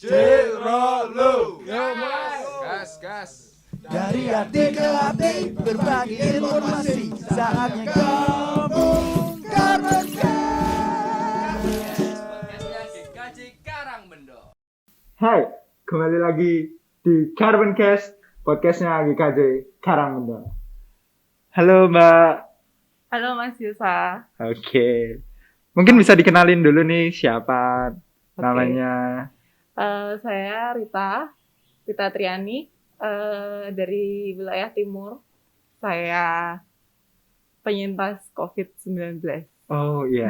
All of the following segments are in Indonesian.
Cirolu. Yo mas. Gas. Dari hati ke hati berbagi informasi. Saatnya kau bongkar Podcastnya GKJ Karangbendo. Hai, kembali lagi di Carboncast, podcastnya GKJ Karangbendo. Halo Mbak. Halo Mas Yusa. Oke. Mungkin bisa dikenalin dulu nih siapa namanya. Saya Rita Triani dari wilayah timur. Saya penyintas COVID-19. Oh iya.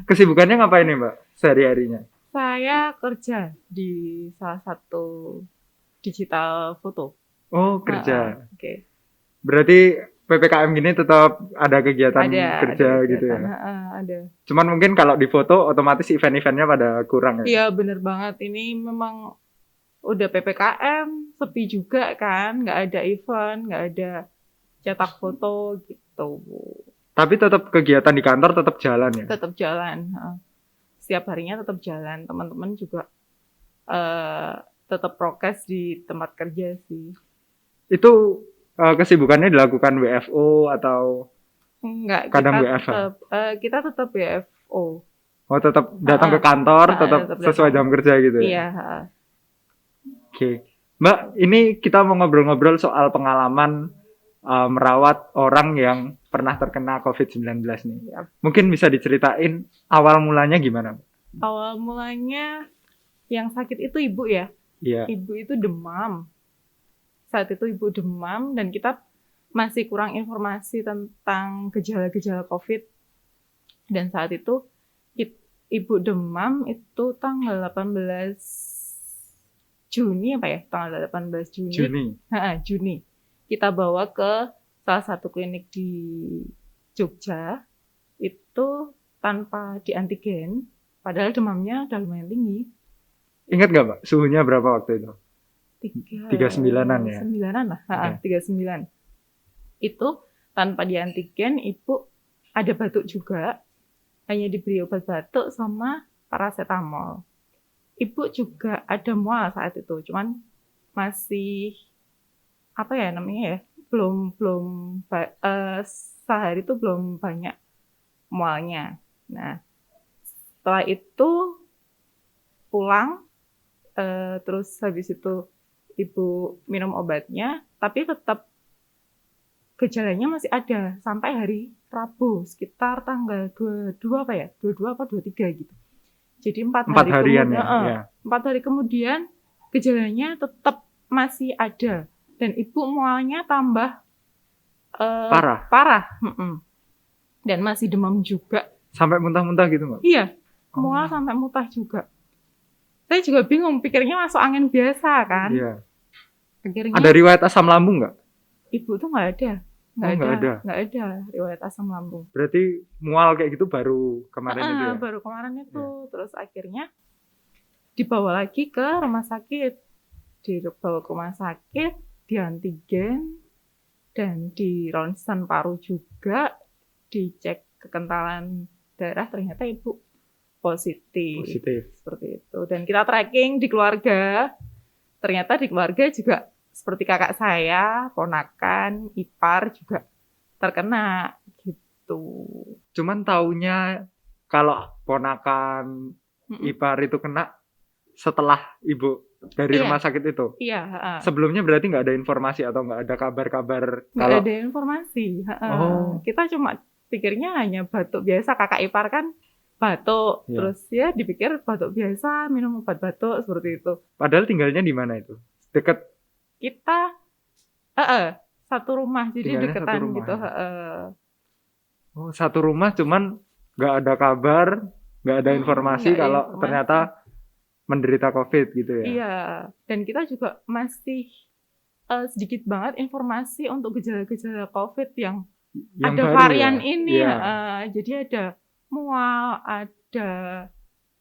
Kesibukannya ngapain nih Mbak sehari-harinya? Saya kerja di salah satu digital foto. Oh kerja. Oke. Berarti PPKM gini tetap ada kegiatan kerja ada gitu ya? Ada. Cuman mungkin kalau di foto otomatis event-eventnya pada kurang ya? Iya bener banget. Ini memang udah PPKM, sepi juga kan. Nggak ada event, nggak ada cetak foto gitu. Tapi tetap kegiatan di kantor tetap jalan ya? Tetap jalan. Setiap harinya tetap jalan. Teman-teman juga tetap prokes di tempat kerja sih. Itu kesibukannya dilakukan WFO atau Enggak, kadang WFH? kita tetap WFO. Oh tetap datang ke kantor, tetap tetap sesuai datang. jam kerja gitu ya? Iya. Oke. Mbak, ini kita mau ngobrol-ngobrol soal pengalaman merawat orang yang pernah terkena COVID-19 nih. Yap. Mungkin bisa diceritain awal mulanya gimana? Awal mulanya yang sakit itu ibu ya. Iya. Ibu itu demam. Saat itu ibu demam dan kita masih kurang informasi tentang gejala-gejala COVID. Dan saat itu ibu demam itu tanggal 18 Juni apa ya? Tanggal 18 Juni. Juni. Kita bawa ke salah satu klinik di Jogja. Itu tanpa diantigen. Padahal demamnya udah lumayan tinggi. Ingat nggak Mbak, suhunya berapa waktu itu? 39-an ya? 9-an lah. Oke. 39. Itu tanpa diantigen, ibu ada batuk juga. Hanya diberi obat batuk sama paracetamol. Ibu juga ada mual saat itu, cuman masih apa ya namanya ya, belum sehari itu belum banyak mualnya. Nah, setelah itu pulang, terus habis itu ibu minum obatnya, tapi tetap gejalanya masih ada sampai hari Rabu sekitar tanggal 22 apa ya? 22 apa 23 gitu. Jadi 4 hari harian kemudian, ya? 4 hari kemudian gejalanya tetap masih ada dan ibu mualnya tambah parah. Dan masih demam juga. Sampai muntah-muntah gitu Mbak? Iya, mual sampai muntah juga. Saya juga bingung, pikirnya masuk angin biasa kan. Iya. Akhirnya Ada riwayat asam lambung nggak? ibu tuh nggak ada. Nggak ada riwayat asam lambung. Berarti mual kayak gitu baru kemarin itu ya? Baru kemarin itu. Terus akhirnya dibawa lagi ke rumah sakit. Dibawa ke rumah sakit, di antigen, dan di ronsen paru juga, dicek kekentalan darah, ternyata ibu positif. Seperti itu. Dan kita tracking di keluarga, ternyata di keluarga juga seperti kakak saya, ponakan, ipar juga terkena gitu. Cuman taunya kalau ponakan ipar itu kena setelah ibu dari rumah sakit itu. Iya. Sebelumnya berarti nggak ada informasi atau nggak ada kabar-kabar Nggak kalau ada informasi. Oh. Kita cuma pikirnya hanya batuk biasa. Kakak ipar kan batuk, Iya. terus ya dipikir batuk biasa, minum obat batuk seperti itu. padahal tinggalnya di mana itu? Deket Kita satu rumah, jadi Tinggalnya deketan satu rumah, gitu. ya? Satu rumah cuman nggak ada kabar, nggak ada informasi nggak ada kalau informasi. ternyata menderita COVID gitu ya. Iya, dan kita juga masih sedikit banget informasi untuk gejala-gejala COVID yang ada baru varian ya? ini. Iya. Jadi ada mual, ada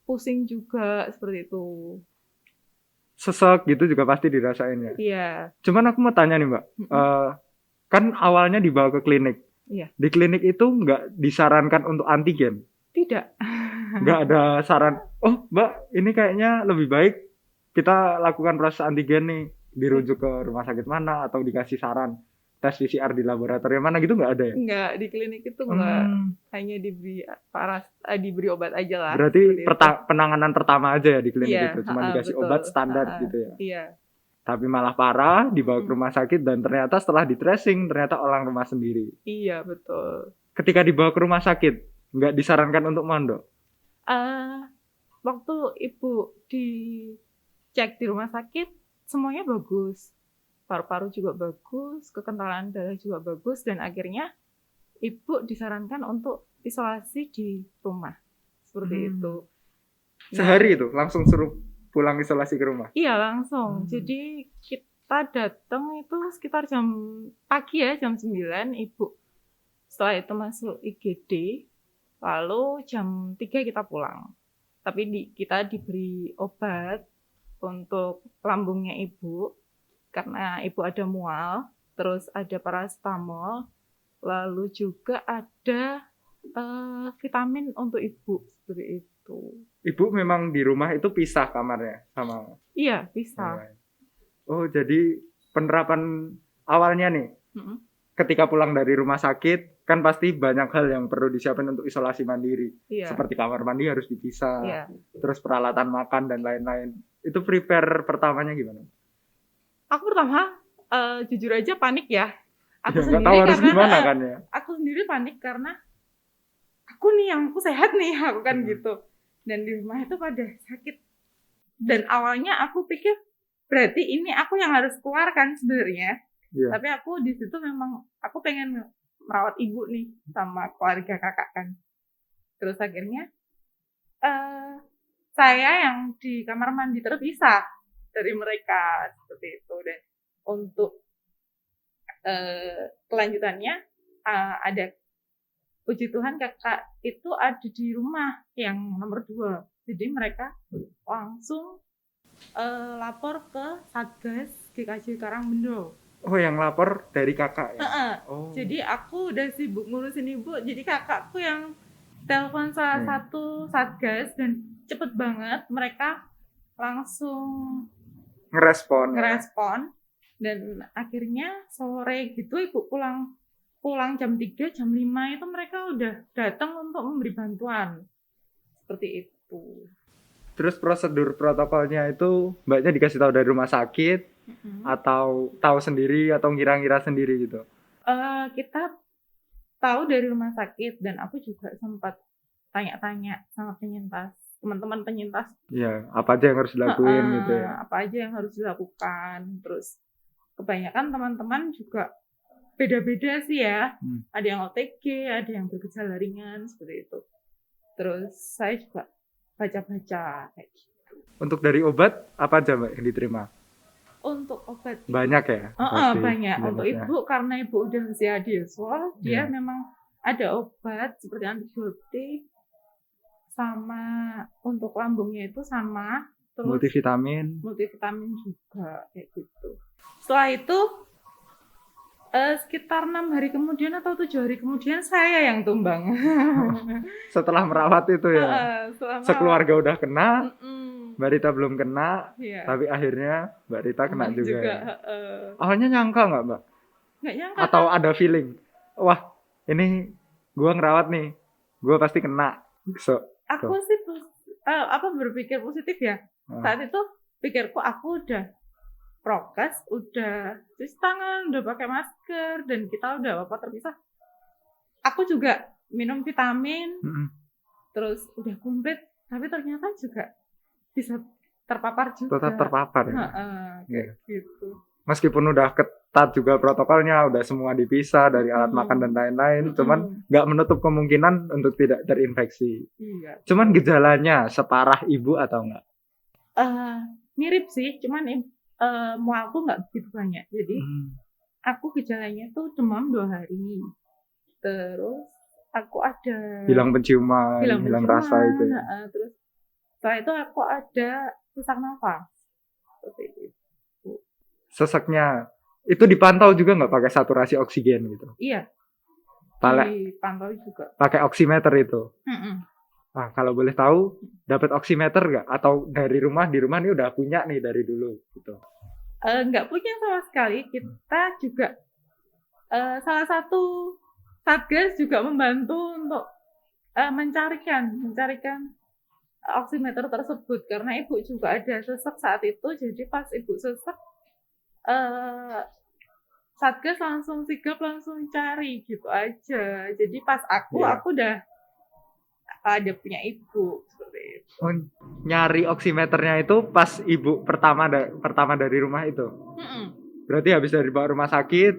pusing juga seperti itu. Sesek gitu juga pasti dirasain ya. Iya. Cuman aku mau tanya nih Mbak, kan awalnya dibawa ke klinik. Iya. Di klinik itu nggak disarankan untuk antigen? Tidak. Nggak ada saran, oh Mbak ini kayaknya lebih baik kita lakukan proses antigen nih, dirujuk ke rumah sakit mana atau dikasih saran tes PCR di laboratorium mana gitu nggak ada ya? Enggak, di klinik itu enggak. Hmm, Hanya diberi obat aja lah. berarti seperti itu. penanganan pertama aja ya di klinik Iya, itu, cuma dikasih betul. obat standar gitu ya. Iya. Tapi malah parah, dibawa ke Mm-mm. rumah sakit dan ternyata setelah di tracing ternyata orang rumah sendiri. Iya, betul. Ketika dibawa ke rumah sakit, nggak disarankan untuk mondok. Waktu ibu dicek di rumah sakit, semuanya bagus. Paru-paru juga bagus, kekentalan darah juga bagus, dan akhirnya ibu disarankan untuk isolasi di rumah. Seperti itu. Nah, Sehari itu langsung suruh pulang isolasi ke rumah. iya, langsung. Jadi kita datang itu sekitar jam pagi ya, jam 9, ibu. Setelah itu masuk IGD, lalu jam 3 kita pulang. Tapi kita diberi obat untuk lambungnya ibu, karena ibu ada mual, terus ada paracetamol, lalu juga ada vitamin untuk ibu, seperti itu. Ibu memang di rumah itu pisah kamarnya sama. Iya, bisa. Oh, jadi penerapan awalnya nih, Mm-mm. ketika pulang dari rumah sakit, kan pasti banyak hal yang perlu disiapin untuk isolasi mandiri. Iya. Seperti kamar mandi harus dipisah, Iya. terus peralatan makan dan lain-lain. Itu prepare pertamanya gimana? Aku pertama jujur aja panik ya. Aku Ya, nggak sendiri tahu harus karena gimana kan ya. aku sendiri panik karena aku nih yang aku sehat nih, aku kan gitu. Dan di rumah itu pada sakit. Dan awalnya aku pikir berarti ini aku yang harus keluarkan sebenarnya. Iya. Tapi aku di situ memang aku pengen merawat ibu nih sama keluarga kakak kan. Terus akhirnya saya yang di kamar mandi terpisah dari mereka seperti itu. Dan untuk kelanjutannya ada, puji Tuhan kakak itu ada di rumah yang nomor 2. Jadi mereka langsung lapor ke Satgas GKJ Karangbendo. Oh, yang lapor dari kakak ya? Oh. Jadi aku udah sibuk ngurusin ibu, jadi kakakku yang telepon salah satu Satgas dan cepet banget mereka langsung ngerespon. Dan akhirnya sore gitu ibu pulang jam 3, jam 5 itu mereka udah datang untuk memberi bantuan. Seperti itu. Terus prosedur protokolnya itu mbaknya dikasih tahu dari rumah sakit atau tahu sendiri atau ngira-ngira sendiri gitu? Kita tahu dari rumah sakit dan aku juga sempat tanya-tanya sama penyintas, teman-teman penyintas. Iya, apa aja yang harus dilakuin gitu ya? Apa aja yang harus dilakukan. Terus kebanyakan teman-teman juga beda-beda sih ya. Ada yang OTG, ada yang bergejala ringan seperti itu. Terus saya juga baca-baca kayak gitu. Untuk dari obat apa aja mbak yang diterima? Untuk obat Banyak ya? banyak. Untuk ibu karena ibu udah usia dewasa, dia memang ada obat seperti antibiotik, sama untuk lambungnya itu sama. Terus multivitamin juga kayak gitu. Setelah itu sekitar 6 hari kemudian atau 7 hari kemudian saya yang tumbang. Setelah merawat itu ya? Sekeluarga udah kena, Mbak Rita belum kena, tapi akhirnya Mbak Rita kena juga ya? Awalnya nyangka nggak Mbak? Nggak nyangka. Atau ada feeling, wah ini gue ngerawat nih, gue pasti kena. Aku sih berpikir positif ya. Saat itu pikirku aku udah prokes, udah cuci tangan, udah pakai masker, dan kita udah terpisah. Aku juga minum vitamin, terus udah komplit, tapi ternyata juga bisa terpapar juga. Tetap terpapar ya? Kayak gitu. Meskipun udah ketat juga protokolnya, udah semua dipisah dari alat makan dan lain-lain, cuman nggak menutup kemungkinan untuk tidak terinfeksi. Iya. Cuman gejalanya separah ibu atau enggak? Mirip sih, cuman mualku nggak begitu banyak. Jadi aku gejalanya tuh demam 2 hari. Terus aku ada hilang penciuman, hilang rasa itu. Terus setelah itu aku ada sesak nafas. Seperti itu. Sesaknya itu dipantau juga nggak pakai saturasi oksigen gitu? Iya. Dipantau juga. Pakai oximeter itu. Kalau boleh tahu dapat oximeter nggak? Atau di rumah nih udah punya nih dari dulu gitu? Nggak punya sama sekali. Kita juga salah satu Satgas juga membantu untuk mencarikan oximeter tersebut karena ibu juga ada sesek saat itu. Jadi pas ibu sesek, Satgas langsung sigap langsung cari gitu aja. Jadi pas aku udah ada punya ibu seperti itu. Oh, nyari oximeternya itu pas ibu pertama dari rumah itu. Berarti habis dari bawa rumah sakit,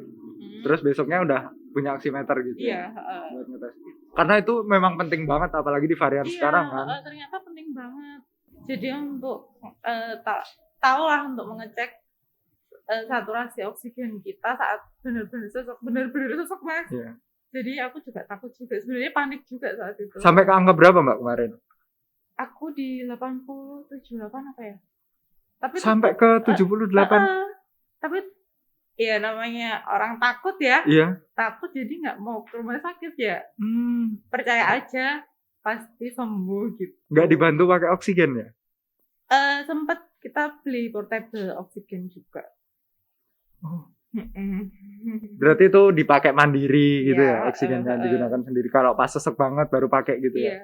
terus besoknya udah punya oximeter gitu. Iya. Buat ngetes. Karena itu memang penting banget, apalagi di varian sekarang kan. Ternyata penting banget. Jadi untuk tahu lah untuk mengecek saturasi oksigen kita saat benar-benar sesek Mas. Iya. Jadi aku juga takut juga, sebenarnya panik juga saat itu. Sampai ke angka berapa Mbak kemarin? Aku di 78 apa ya? Tapi sampai ke 78. Tapi ya namanya orang takut ya. Iya. Takut jadi nggak mau ke rumah sakit ya. Percaya aja pasti sembuh gitu. Nggak dibantu pakai oksigen ya? Sempat kita beli portable oksigen juga. Oh. Berarti itu dipakai mandiri gitu ya, oksigennya digunakan sendiri. Kalau pas sesek banget baru pakai gitu ya.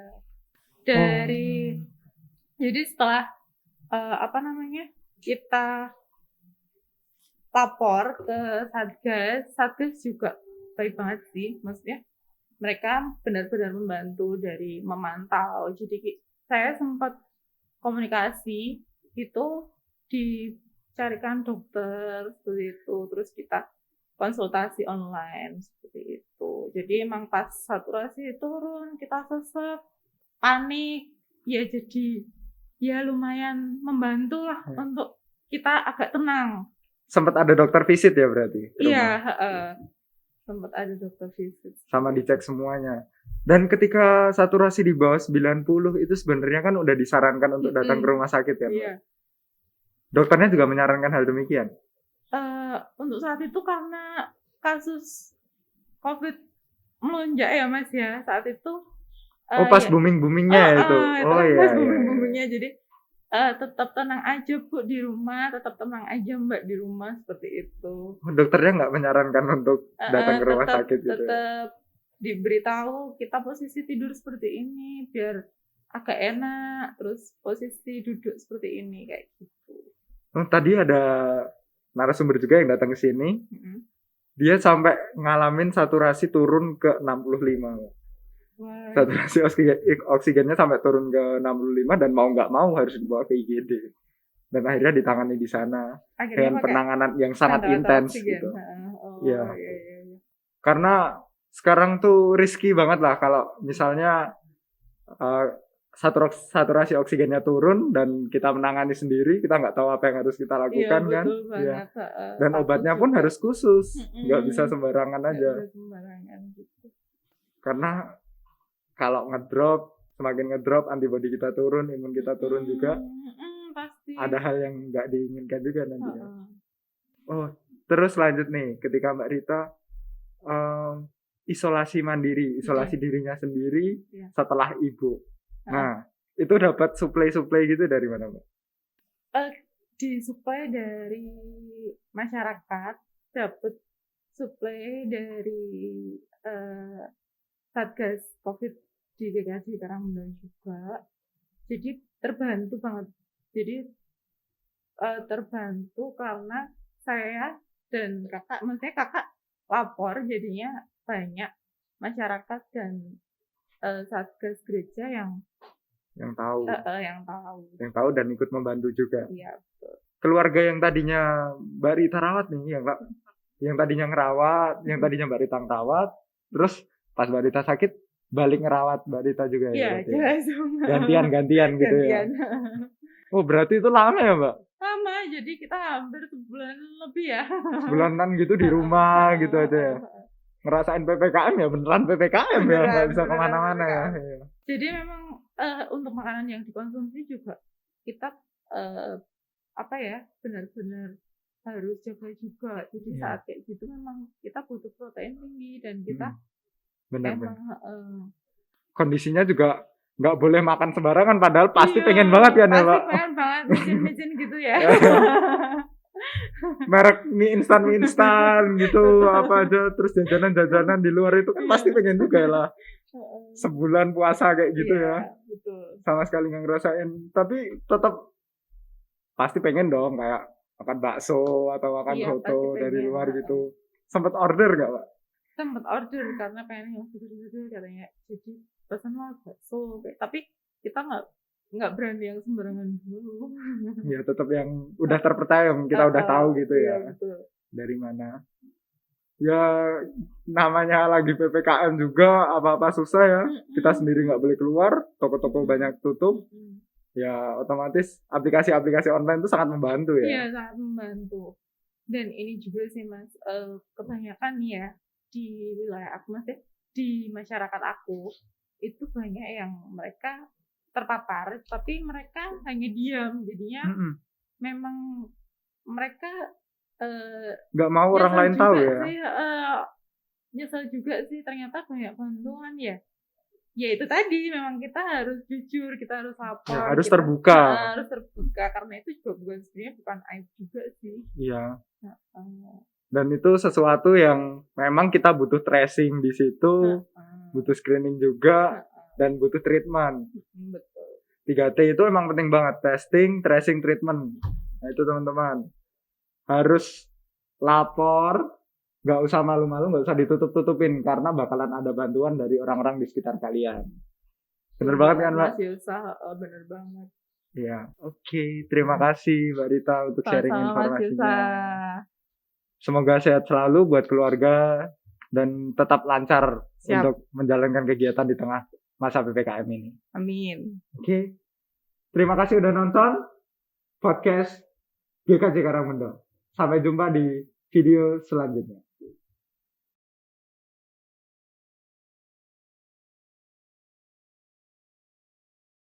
Jadi setelah kita lapor ke Satgas juga baik banget sih, maksudnya mereka benar-benar membantu dari memantau. Jadi saya sempat komunikasi itu dicarikan dokter seperti itu, terus kita konsultasi online seperti itu. Jadi emang pas saturasi turun, kita sesek, panik, ya jadi ya lumayan membantu lah untuk kita agak tenang. Sempat ada dokter visit ya berarti? Iya, sempat ada dokter visit. Sama dicek semuanya. Dan ketika saturasi di bawah 90 itu sebenarnya kan udah disarankan untuk datang ke rumah sakit ya? Iya. Dokternya juga menyarankan hal demikian? Untuk saat itu karena kasus COVID melonjak ya Mas ya, saat itu. Pas booming-boomingnya itu? Pas booming-boomingnya, jadi tetap tenang aja Bu di rumah, tetap tenang aja Mbak di rumah, seperti itu. Dokternya nggak menyarankan untuk datang ke rumah sakit gitu? Tetap diberitahu kita posisi tidur seperti ini, biar agak enak, terus posisi duduk seperti ini, kayak gitu. Tadi ada narasumber juga yang datang ke sini. Dia sampai ngalamin saturasi turun ke 65. Wow. Saturasi oksigennya sampai turun ke 65 dan mau nggak mau harus dibawa ke IGD. Dan akhirnya ditangani di sana dengan penanganan yang sangat intens gitu. Iya. Karena sekarang tuh risky banget lah kalau misalnya saturasi oksigennya turun dan kita menangani sendiri, kita nggak tahu apa yang harus kita lakukan kan. Iya. Dan obatnya pun harus khusus, nggak bisa sembarangan aja. Gitu. Karena kalau semakin ngedrop antibodi kita turun, imun kita turun juga. Pasti. Ada hal yang nggak diinginkan juga nantinya. Terus lanjut nih, ketika Mbak Rita isolasi mandiri, isolasi dirinya sendiri setelah ibu. Nah, itu dapat suplai gitu dari mana, Mbak? Disuplai dari masyarakat, dapat suplai dari Satgas COVID di DKI Karangmendang juga. Jadi terbantu banget. Jadi terbantu karena saya dan maksudnya kakak lapor, jadinya banyak masyarakat dan Satgas gereja yang tahu. Yang tahu dan ikut membantu juga. Iya, betul. Keluarga yang tadinya Mbak Rita rawat nih, yang tadinya ngerawat, yang tadinya Mbak Rita ngerawat, terus pas Mbak Rita sakit balik ngerawat Mbak Rita juga ya? Iya, gantian gitu ya. Berarti itu lama ya, Mbak? Lama, jadi kita hampir sebulan lebih ya. Sebulanan gitu di rumah gitu aja ya. Ngerasain PPKM ya, beneran PPKM ya, nggak bisa kemana-mana ya. Jadi memang untuk makanan yang dikonsumsi juga kita benar-benar harus jaga juga. Jadi saat kayak gitu memang kita butuh protein tinggi dan kita benar. Kondisinya juga nggak boleh makan sembarangan padahal pasti Iya, pengen banget kan ya pasti Pak. pengen banget micin-micin gitu ya. Merek mie instan gitu apa aja, terus jajanan di luar itu kan pasti pengen juga lah. Sebulan puasa kayak gitu Iya, ya, betul. sama sekali nggak ngerasain, tapi tetap pasti pengen dong kayak makan bakso atau makan Iya, soto pasti dari pengen, luar heeh. gitu. Sempet order nggak Pak? Sempet order karena pengen yang seger-seger katanya. Jadi pesanlah bakso. Tapi kita nggak berani yang sembarangan dulu. Ya tetap yang udah terpercaya, yang kita udah tahu gitu Iya, ya betul. dari mana. Ya namanya lagi PPKM juga, apa-apa susah ya. Kita sendiri nggak boleh keluar, toko-toko banyak tutup. Ya otomatis aplikasi-aplikasi online itu sangat membantu ya. Iya, sangat membantu. Dan ini juga sih Mas, kebanyakan nih ya di wilayah aku Mas ya, di masyarakat aku itu banyak yang mereka terpapar tapi mereka hanya diam. Jadinya memang mereka Nggak mau orang lain tahu ya. sih, nyesel juga sih ternyata banyak bantuan ya. Ya itu tadi memang kita harus jujur, kita harus lapor, Ya, harus kita terbuka. harus terbuka karena itu juga sebenarnya bukan aib juga sih. Iya. Heeh. Dan itu sesuatu yang memang kita butuh tracing di situ, Heeh. butuh screening juga, dan butuh treatment. Betul. 3T itu emang penting banget, testing, tracing, treatment. Nah itu teman-teman, harus lapor, nggak usah malu-malu, nggak usah ditutup-tutupin, karena bakalan ada bantuan dari orang-orang di sekitar kalian. Bener banget kan Mbak? Mas Yosa, bener banget. Iya. Oke, terima kasih Mbak Rita untuk sharing Sama-sama Mas Yosa. informasinya. Semoga sehat selalu buat keluarga dan tetap lancar Siap. untuk menjalankan kegiatan di tengah masa PPKM ini. Amin. Oke. Terima kasih udah nonton podcast GKJ Karangmendo. Sampai jumpa di video selanjutnya.